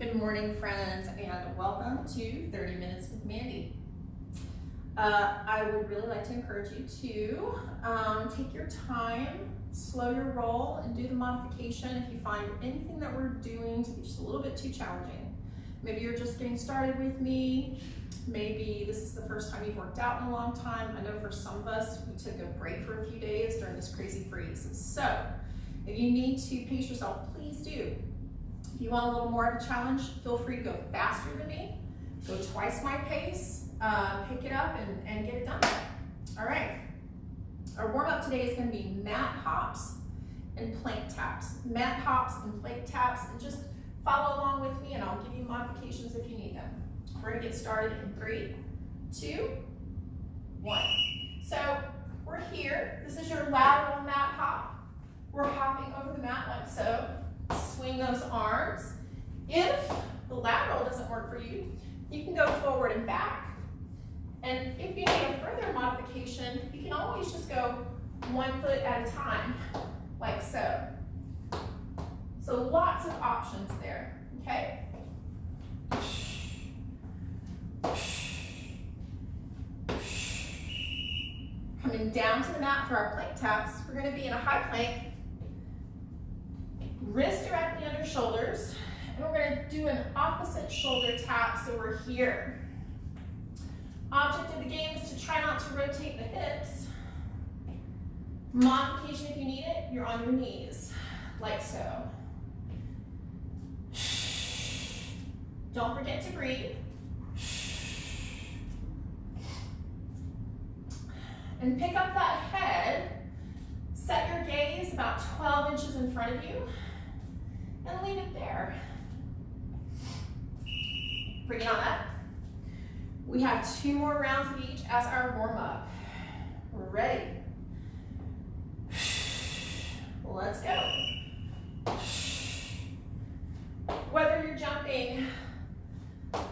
Good morning, friends, and welcome to 30 Minutes with Mandy. I would really like to encourage you to take your time, slow your roll, and do the modification if you find anything that we're doing to be just a little bit too challenging. Maybe you're just getting started with me. Maybe this is the first time you've worked out in a long time. I know for some of us, we took a break for a few days during this crazy freeze. So if you need to pace yourself, please do. If you want a little more of a challenge, feel free to go faster than me. Go twice my pace, pick it up and get it done. All right. Our warm up today is going to be mat hops and plank taps. Mat hops and plank taps, and just follow along with me and I'll give you modifications if you need them. We're going to get started in 3, 2, 1. So we're here. This is your lateral mat hop. We're hopping over the mat like so. Swing those arms. If the lateral doesn't work for you, you can go forward and back. And if you need a further modification, you can always just go 1 foot at a time, like so. So lots of options there, okay? Coming down to the mat for our plank taps, we're going to be in a high plank. Wrist directly under shoulders, and we're going to do an opposite shoulder tap, so we're here. Object of the game is to try not to rotate the hips. Modification if you need it, you're on your knees, like so. Don't forget to breathe. And pick up that head, set your gaze about 12 inches in front of you, and leave it there. Bring it on up. We have 2 more rounds of each as our warm up. We're ready. Let's go. Whether you're jumping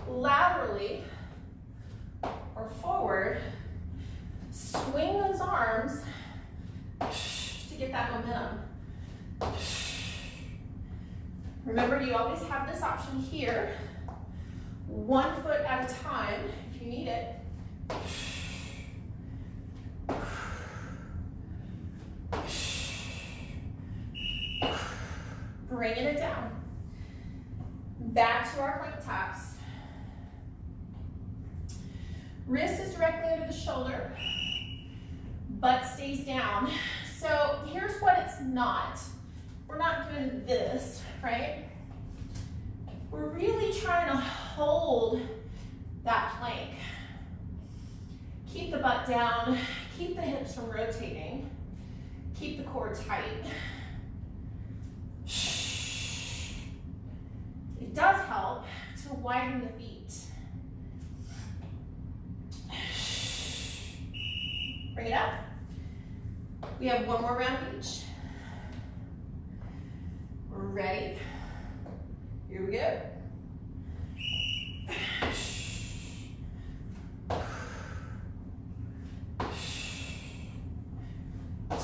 laterally or forward, swing those arms to get that momentum. Remember, you always have this option here, 1 foot at a time if you need it. Bringing it down. Back to our plank taps. Wrist is directly under the shoulder, butt stays down. So here's what it's not. We're not doing this, right? We're really trying to hold that plank. Keep the butt down, keep the hips from rotating, keep the core tight. It does help to widen the feet. Bring it up. We have 1 more round each. We're ready. Here we go.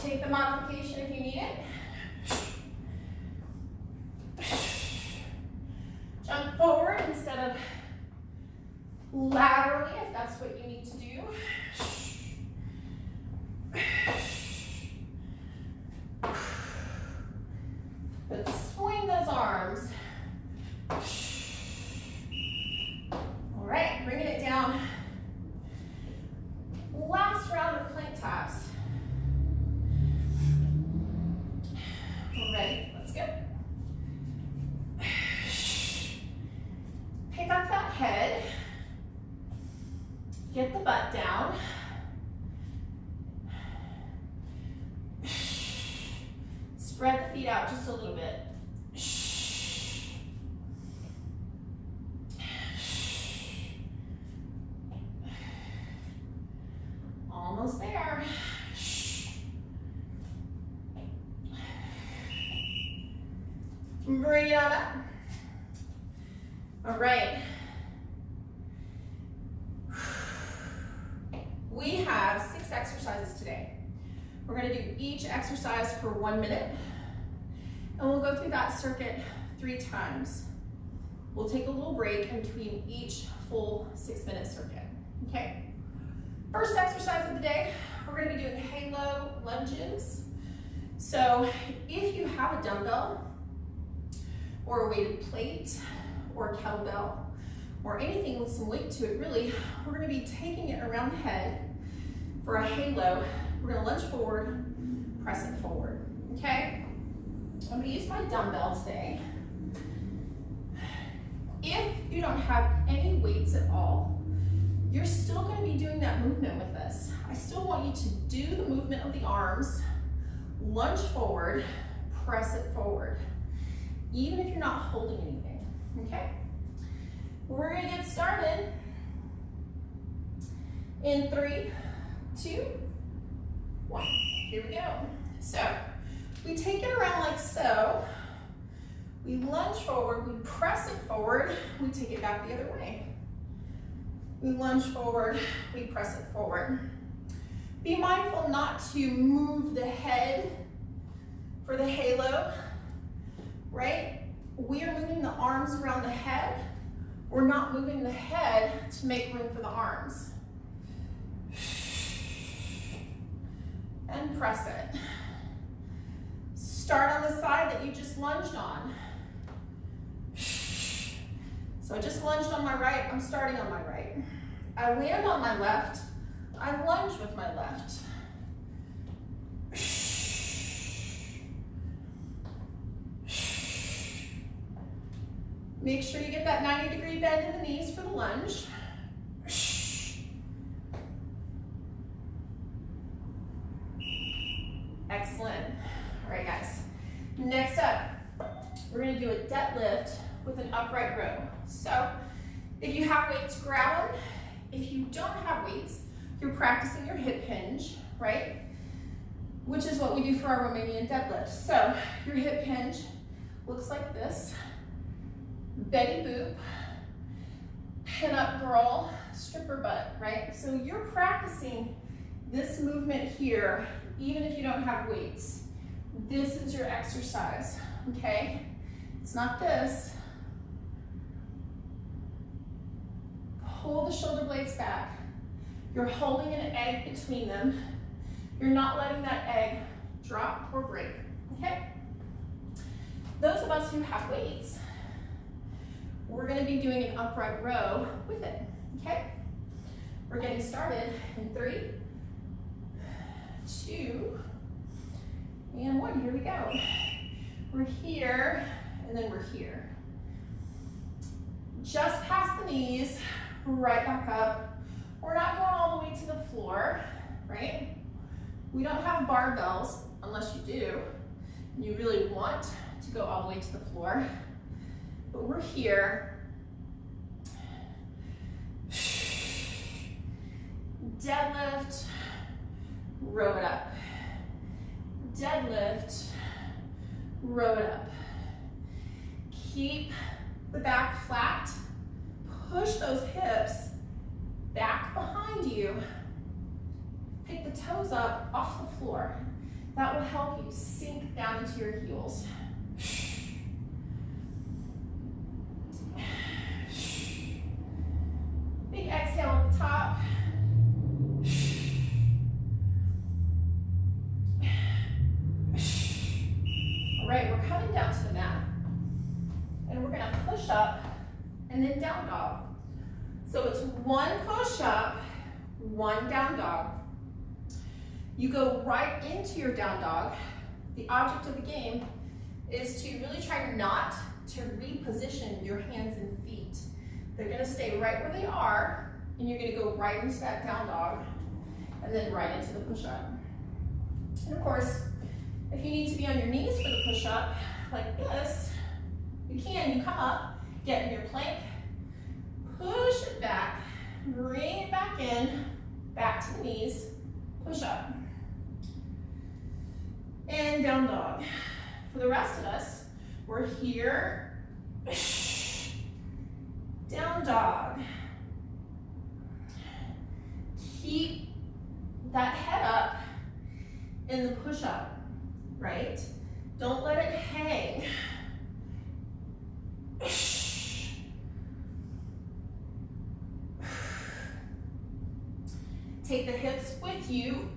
Take the modification if you need it. Jump forward instead of laterally if that's what you need to do. But swing those arms. All right, bringing it down. Last round of plank taps. We're ready, let's go. Pick up that head. Get the butt down. Spread the feet out just a little bit. Almost there. Bring it on up. All right. We have 6 exercises today. We're going to do each exercise for 1 minute, and we'll go through that circuit 3 times. We'll take a little break in between each full 6-minute circuit, okay? First exercise of the day, we're gonna be doing halo lunges. So if you have a dumbbell or a weighted plate or a kettlebell or anything with some weight to it, really, we're gonna be taking it around the head for a halo. We're gonna lunge forward, press it forward, okay? I'm gonna use my dumbbell today. If you don't have any weights at all, you're still gonna be doing that movement with this. I still want you to do the movement of the arms, lunge forward, press it forward, even if you're not holding anything, okay? We're gonna get started in 3, 2, 1. Here we go. So we take it around like so. We lunge forward, we press it forward, we take it back the other way. We lunge forward, we press it forward. Be mindful not to move the head for the halo, right? We are moving the arms around the head. We're not moving the head to make room for the arms. And press it. Start on the side that you just lunged on. So I just lunged on my right, I'm starting on my right. I land on my left, I lunge with my left. Make sure you get that 90-degree bend in the knees for the lunge. Excellent. All right, guys. Next up, we're gonna do a deadlift with an upright row. So if you have weights, grab them. If you don't have weights, you're practicing your hip hinge, right? Which is what we do for our Romanian deadlift. So your hip hinge looks like this. Betty boop, pin up girl, stripper butt, right? So you're practicing this movement here, even if you don't have weights. This is your exercise, okay? It's not this. Pull the shoulder blades back. You're holding an egg between them. You're not letting that egg drop or break, okay? Those of us who have weights, we're gonna be doing an upright row with it, okay? We're getting started in 3, 2, and 1. Here we go. We're here, and then we're here. Just past the knees, right back up. We're not going all the way to the floor, right? We don't have barbells, unless you do, and you really want to go all the way to the floor. But we're here. Deadlift, row it up. Deadlift, row it up. Keep the back flat. Push those hips back behind you. Pick the toes up off the floor. That will help you sink down into your heels. Big exhale at the top. All right, we're coming down to the mat. And we're gonna push up and then down dog. So it's 1 push up, 1 down dog. You go right into your down dog. The object of the game is to really try not to reposition your hands and feet. They're gonna stay right where they are, and you're gonna go right into that down dog, and then right into the push-up. And of course, if you need to be on your knees for the push-up, like this, you can. You come up, get in your plank, push it back, bring it back in, back to the knees, push up. And down dog. For the rest of us, we're here, down dog. Keep that head up in the push-up, right? Don't let it hang. Take the hips with you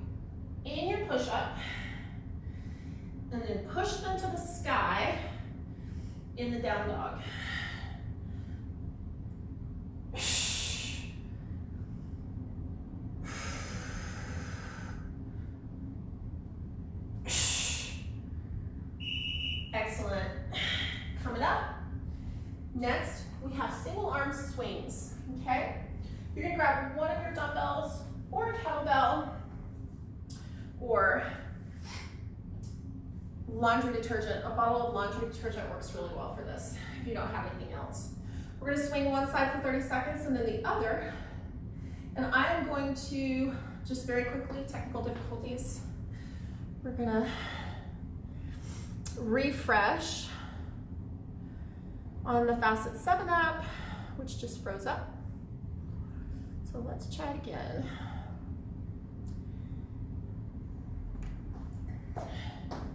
in your push-up, and then push them to the sky in the down dog. Excellent. Coming up, next we have single arm swings, okay? You're gonna grab one of your dumbbells or a kettlebell or laundry detergent. A bottle of laundry detergent works really well for this if you don't have anything else. We're gonna swing one side for 30 seconds and then the other. And I am going to, just very quickly, technical difficulties, we're gonna refresh on the Facet 7 app, which just froze up. So let's try it again.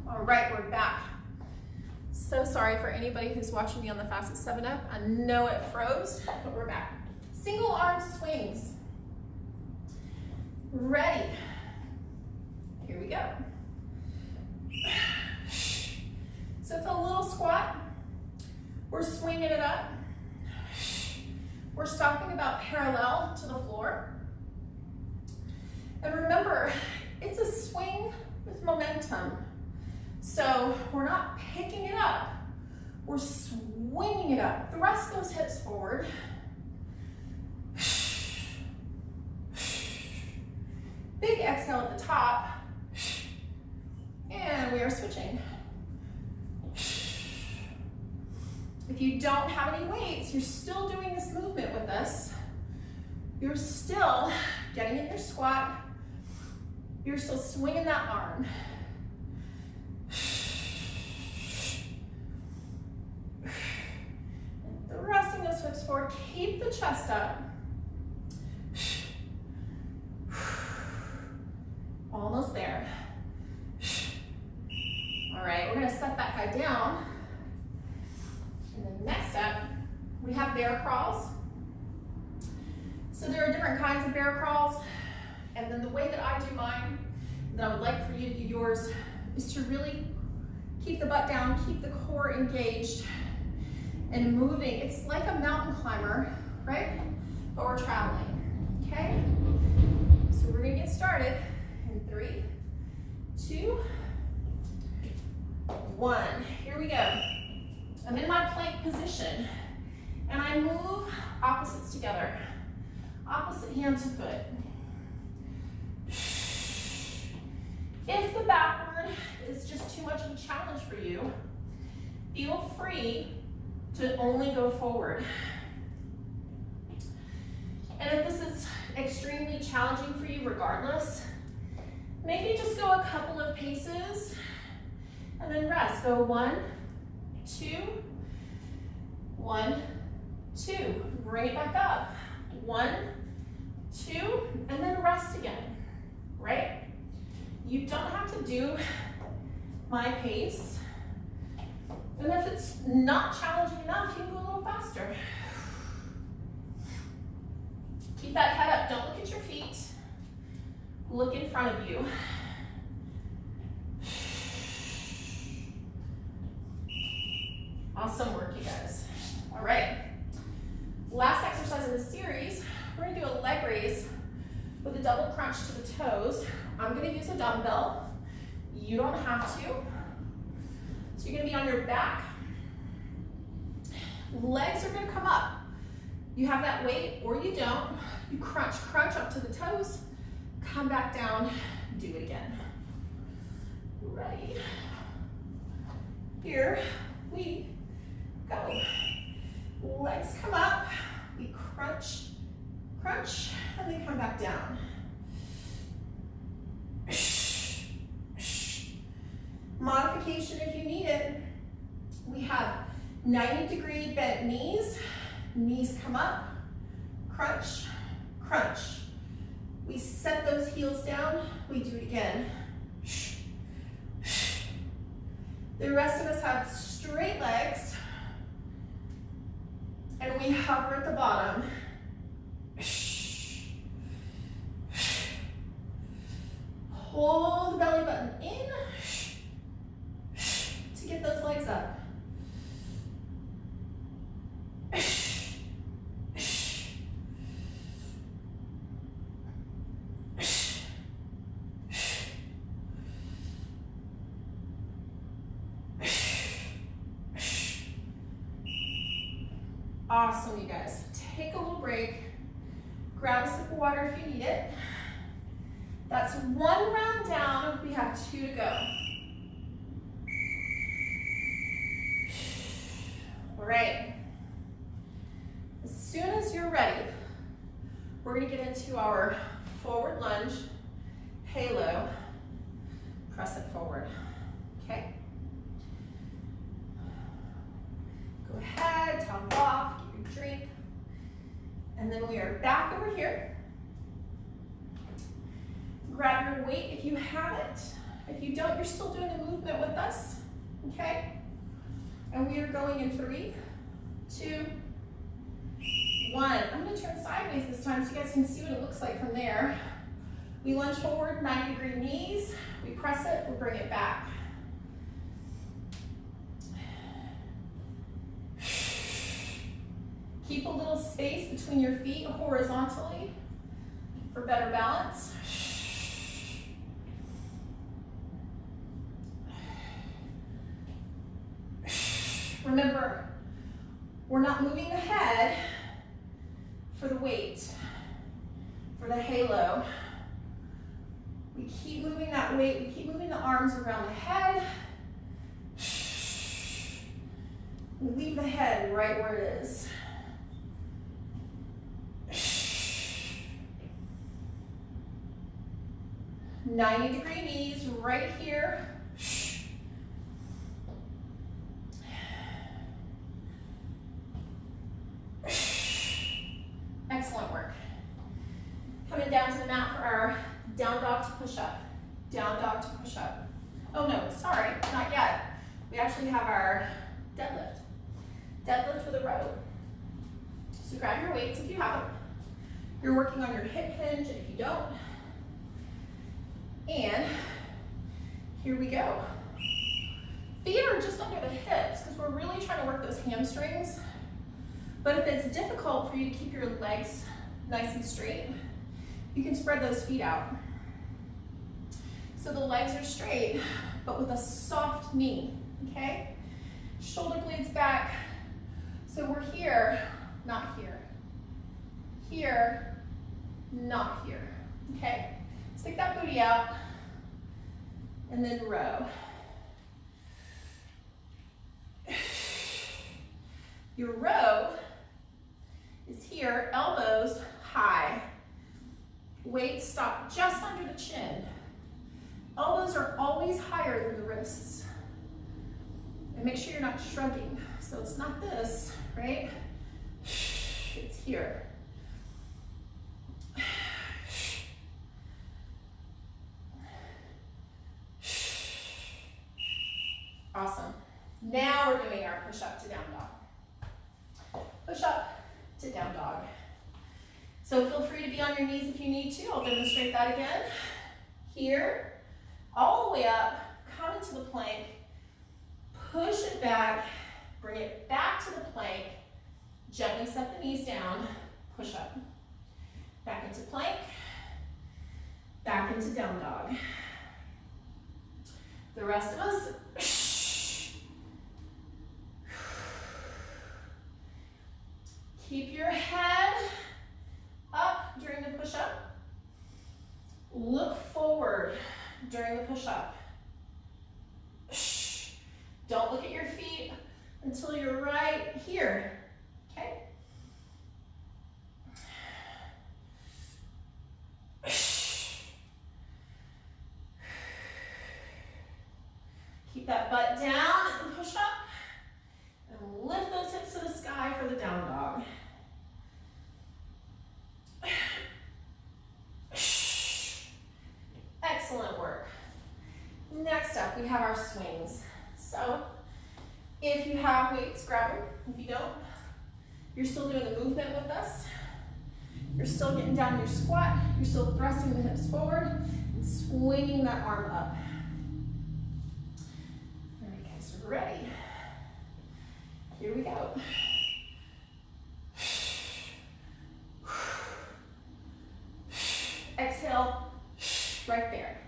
All right, we're back. So sorry for anybody who's watching me on the Facet 7 app. I know it froze, but we're back. Single arm swings. Ready. Here we go. So it's a little squat. We're swinging it up. We're stopping about parallel to the floor. And remember, it's a swing with momentum. So we're not picking it up, we're swinging it up. Thrust those hips forward. Big exhale at the top. And we are switching. If you don't have any weights, you're still doing this movement with us. You're still getting in your squat. You're still swinging that arm. And thrusting those hips forward. Keep the chest up. Almost there. All right, we're gonna set that guy down. And then next up, we have bear crawls. So there are different kinds of bear crawls. And then the way that I do mine, that I would like for you to do yours, is to really keep the butt down, keep the core engaged and moving. It's like a mountain climber, right? But we're traveling, okay? So we're gonna get started in 3, 2, 1. Here we go. I'm in my plank position and I move opposites together. Opposite hand to foot. If the backward is just too much of a challenge for you, feel free to only go forward. And if this is extremely challenging for you regardless, maybe just go a couple of paces and then rest. Go 1, 2, 1, 2. Bring it back up. 1, 2, and then rest again, right? You don't have to do my pace. And if it's not challenging enough, you can go a little faster. Keep that head up. Don't look at your feet. Look in front of you. Awesome work, you guys. All right. Last exercise in the series, we're gonna do a leg raise with a double crunch to the toes. I'm gonna use a dumbbell. You don't have to. So you're gonna be on your back. Legs are gonna come up. You have that weight or you don't. You crunch up to the toes, come back down, do it again. Ready? Here we go. Legs come up, we crunch, and then come back down. Modification if you need it. We have 90-degree bent knees. Knees come up, crunch. We set those heels down, we do it again. The rest of us have straight legs, and we hover at the bottom. pull the belly button in to get those legs up. Awesome, you guys. Take a little break. Grab a sip of water if you need it. That's one round down. We have 2 to go. All right. As soon as you're ready, we're going to get into our forward lunge, halo, press it forward. Okay? Go ahead, top off, get your drink. And then we are back over here. Grab your weight if you have it. If you don't, you're still doing the movement with us. Okay? And we are going in 3, 2, 1. I'm going to turn sideways this time so you guys can see what it looks like from there. We lunge forward, 90-degree knees. We press it, we bring it back. Keep a little space between your feet horizontally for better balance. Remember, we're not moving the head for the weight, for the halo. We keep moving that weight, we keep moving the arms around the head. We leave the head right where it is. 90-degree knees right here. Excellent work. Coming down to the mat for our down dog to push up. Down dog to push up. Oh no, sorry, not yet. We actually have our deadlift. Deadlift with a row. So grab your weights if you have them. You're working on your hip hinge if you don't. And here we go. Feet are just under the hips because we're really trying to work those hamstrings. But if it's difficult for you to keep your legs nice and straight, you can spread those feet out. So the legs are straight, but with a soft knee, okay? Shoulder blades back. So we're here, not here. Here, not here, okay? Stick that booty out, and then row. Your row is here, elbows high. Weight stop just under the chin. Elbows are always higher than the wrists. And make sure you're not shrugging. So it's not this, right? It's here. Awesome. Now we're doing our push-up to down dog. Push-up to down dog. So feel free to be on your knees if you need to. I'll demonstrate that again. Here, all the way up, come into the plank, push it back, bring it back to the plank, gently set the knees down, push up. Back into plank, back into down dog. The rest of us, keep your head up during the push-up. Look forward during the push-up. Don't look at your feet until you're right here, okay? Keep that butt down in the push-up and lift those hips to the sky for the down dog. Excellent work. Next up, we have our swings. So, if you have weights, grab them. If you don't, you're still doing the movement with us. You're still getting down your squat. You're still thrusting the hips forward and swinging that arm up. All right, guys, we're ready. Here we go. Exhale, right there.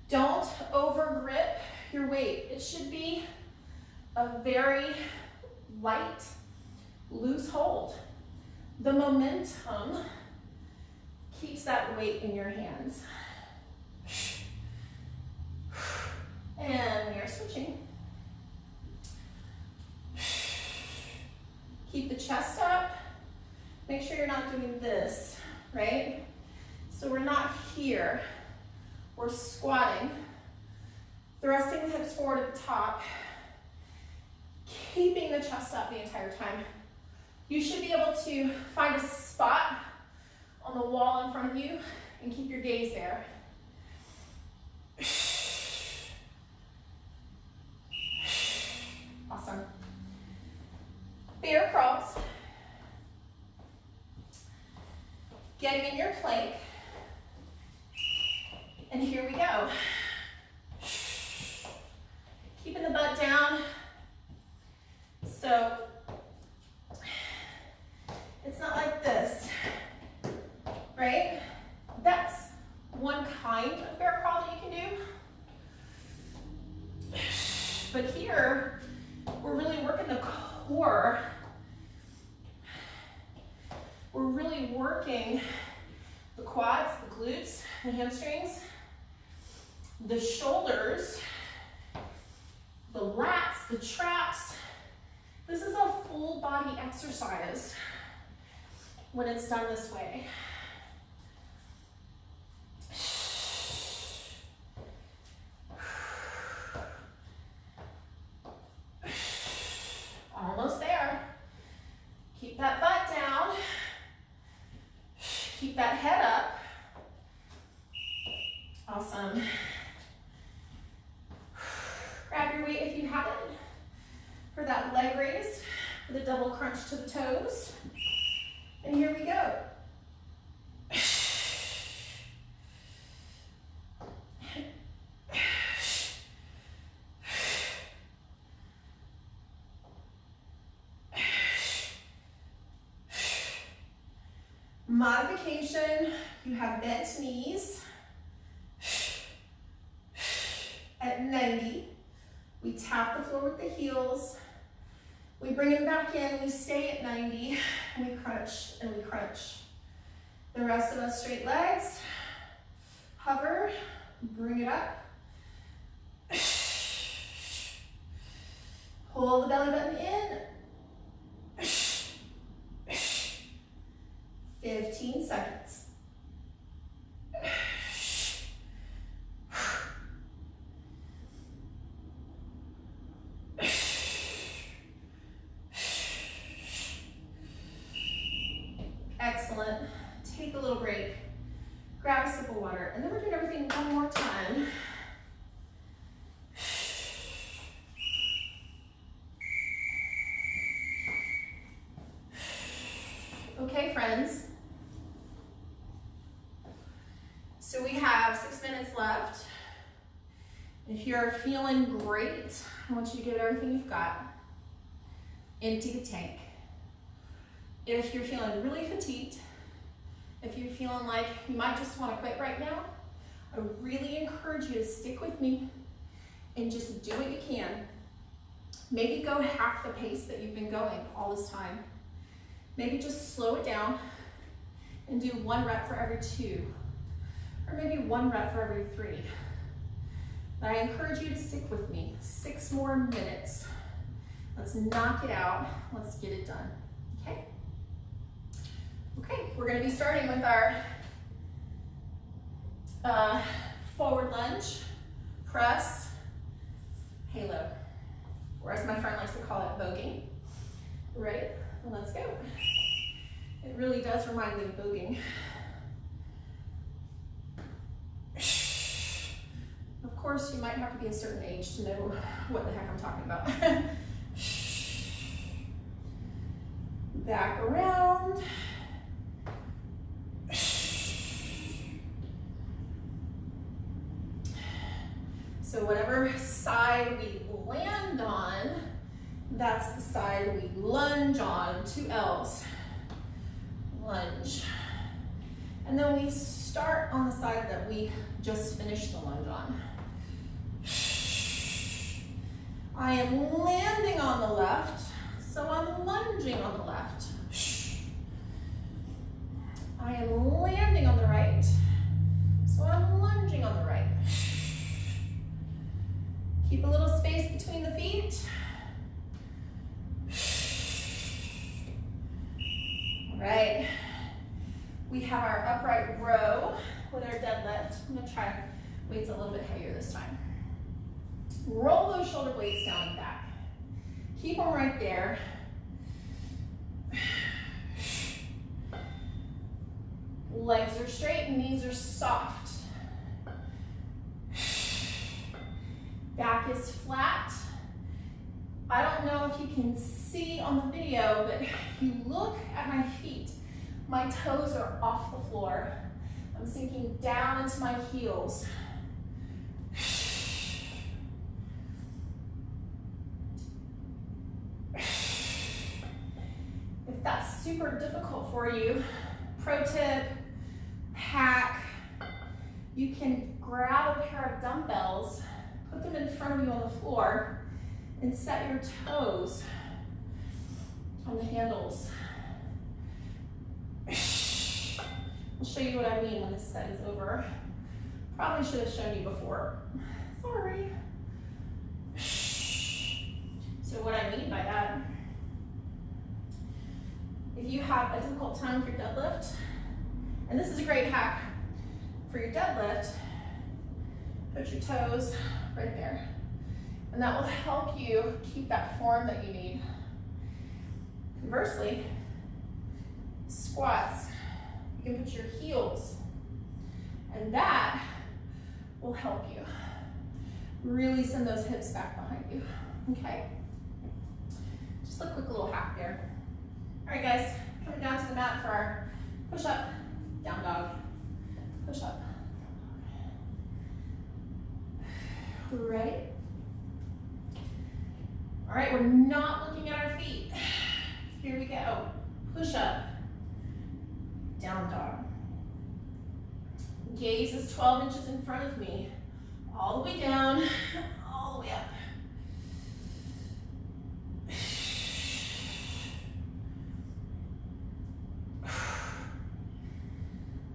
Don't over grip your weight. It should be a very light, loose hold. The momentum keeps that weight in your hands. And we are switching. Keep the chest up. Make sure you're not doing this, right? So we're not here. We're squatting, thrusting the hips forward at the top, keeping the chest up the entire time. You should be able to find a spot on the wall in front of you and keep your gaze there. Awesome. Bear crawls. Getting in your plank. And here we go. Keeping the butt down. So it's not like this, right? That's one kind of bear crawl that you can do. But here, we're really working the core. We're really working the quads, the glutes, the hamstrings, the shoulders, the lats, the traps. This is a full body exercise when it's done this way. Almost there. Keep that butt down. Keep that head up. Awesome. Grab your weight if you have it for that leg raise with a double crunch to the toes. And here we go. Modification, you have bent knees. At 90, we tap the floor with the heels. We bring them back in, we stay at 90, and we crunch and we crunch. The rest of us straight legs, hover, bring it up. Pull the belly button in. 15 seconds. Excellent. Take a little break. Grab a sip of water, and then we're doing everything one more time. Okay, friends. So we have 6 minutes left. If you're feeling great, I want you to give it everything you've got. Empty the tank. If you're feeling really fatigued, if you're feeling like you might just want to quit right now, I really encourage you to stick with me and just do what you can. Maybe go half the pace that you've been going all this time. Maybe just slow it down and do 1 rep for every 2, or maybe 1 rep for every 3. But I encourage you to stick with me. 6 more minutes. Let's knock it out. Let's get it done, okay? Okay, we're gonna be starting with our forward lunge, press, halo, or as my friend likes to call it, voguing. Ready? Let's go. It really does remind me of voguing. Of course, you might have to be a certain age to know what the heck I'm talking about. Back around. So whatever side we land on, that's the side we lunge on, 2 L's. Lunge. And then we start on the side that we just finished the lunge on. I am landing on the left, so I'm lunging on the left. I am landing on the right, so I'm lunging on the right. Keep a little space between the feet. All right. We have our upright row with our deadlift. I'm gonna try weights a little bit heavier this time. Roll those shoulder blades down and back. Keep them right there. Legs are straight, knees are soft. Back is flat. I don't know if you can see on the video, but if you look at my feet, my toes are off the floor. I'm sinking down into my heels. If that's super difficult for you, pro tip, hack, you can grab a pair of dumbbells, put them in front of you on the floor, and set your toes on the handles. I'll show you what I mean when this set is over. Probably should have shown you before. Sorry. So what I mean by that, if you have a difficult time with your deadlift, and this is a great hack for your deadlift, put your toes right there. And that will help you keep that form that you need. Conversely, squats, you can put your heels, and that will help you really send those hips back behind you, okay? Just a quick little hack there. All right, guys, coming down to the mat for our push-up, down dog, push-up. Ready? All right, we're not looking at our feet. Here we go. Push-up, down dog. Gaze is 12 inches in front of me. All the way down, all the way up.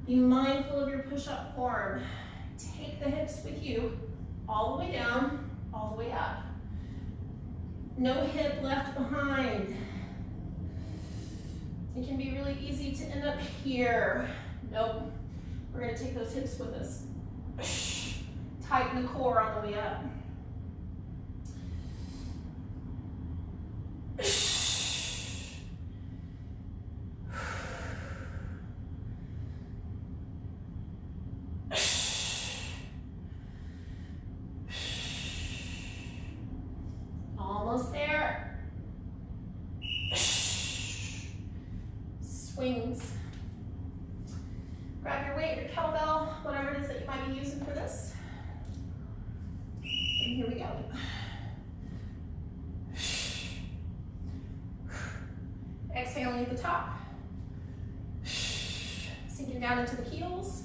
Be mindful of your push-up form. Take the hips with you all the way down, all the way up. No hip left behind. It can be really easy to end up here. Nope. We're going to take those hips with us. Tighten the core on the way up. Almost there. Swings. Grab your weight, your kettlebell, whatever it is that you might be using for this. And here we go. Exhaling at the top. Sinking down into the heels.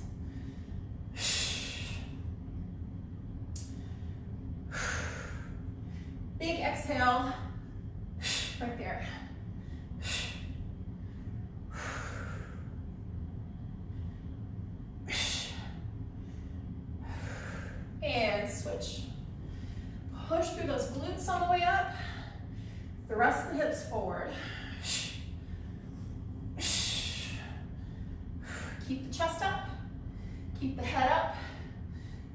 Big exhale, right there. And switch. Push through those glutes on the way up. Thrust the hips forward. Keep the chest up. Keep the head up.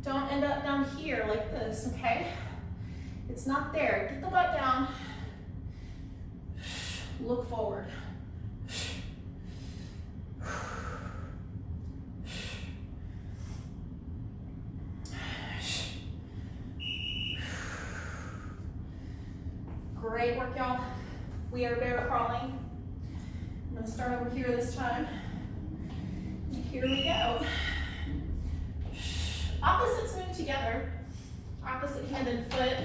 Don't end up down here like this, okay? It's not there. Get the butt down. Look forward. Great work, y'all. We are bear crawling. I'm going to start over here this time. Here we go. Opposites move together. Opposite handed foot.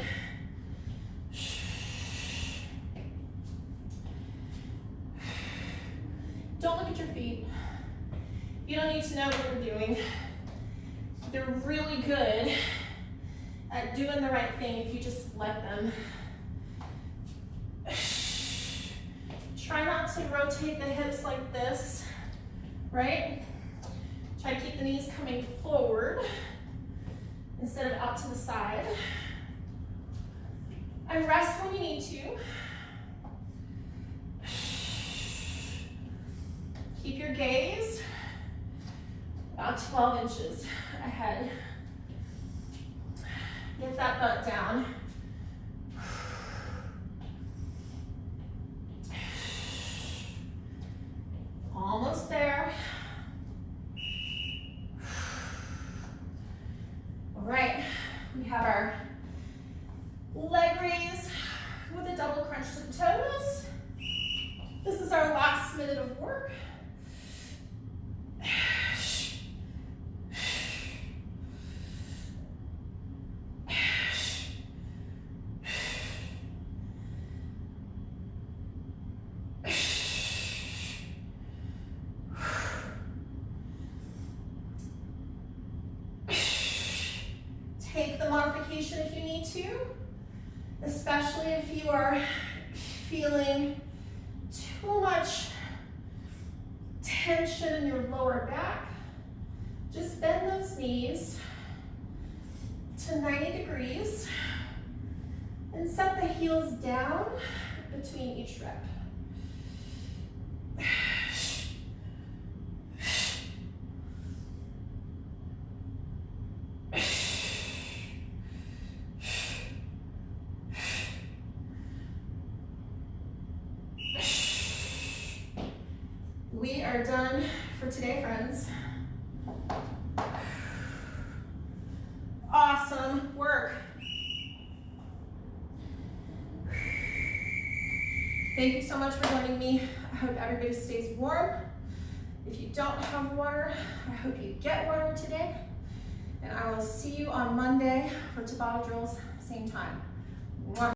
Don't look at your feet. You don't need to know what we're doing. They're really good at doing the right thing if you just let them. Try not to rotate the hips like this, right? Try to keep the knees coming forward instead of out to the side. And rest when you need to. Keep your gaze about 12 inches ahead. Get that butt down. Almost there. All right, we have our leg raise with a double crunch to the toes. This is our last minute of work. Take the modification if you need to, especially if you are feeling too much tension in your lower back. Just bend those knees to 90 degrees and set the heels down between each rep. We are done for today, friends. Awesome work. Thank you so much for joining me. I hope everybody stays warm. If you don't have water, I hope you get water today. And I will see you on Monday for Tabata drills, same time. Mwah.